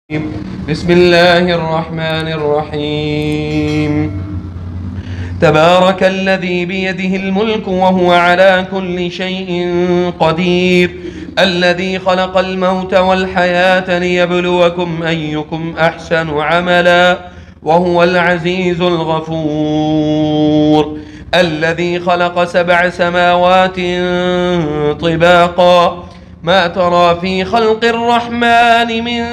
بسم الله الرحمن الرحيم. تبارك الذي بيده الملك وهو على كل شيء قدير، الذي خلق الموت والحياة ليبلوكم أيكم أحسن عملا وهو العزيز الغفور، الذي خلق 7 سماوات طباقا ما ترى في خلق الرحمن من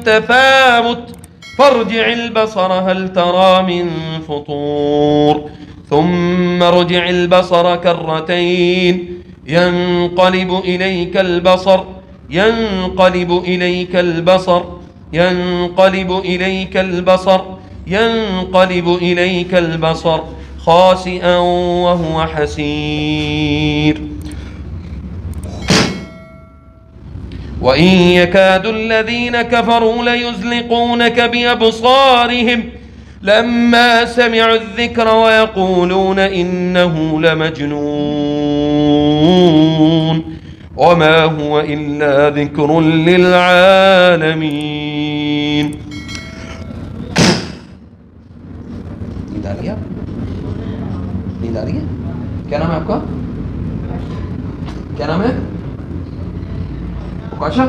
تفاوت فارجع البصر هل ترى من فطور ثم ارجع البصر كرتين ينقلب إليك البصر خاسئا وهو حسير. وإن يكاد الذين كفروا ليزلقونك بأبصارهم لما سمعوا الذكر ويقولون إنه لمجنون وما هو إلا ذكر للعالمين. नींद आ रही है? क्या नाम है आपका? क्या नाम है? उकाशा?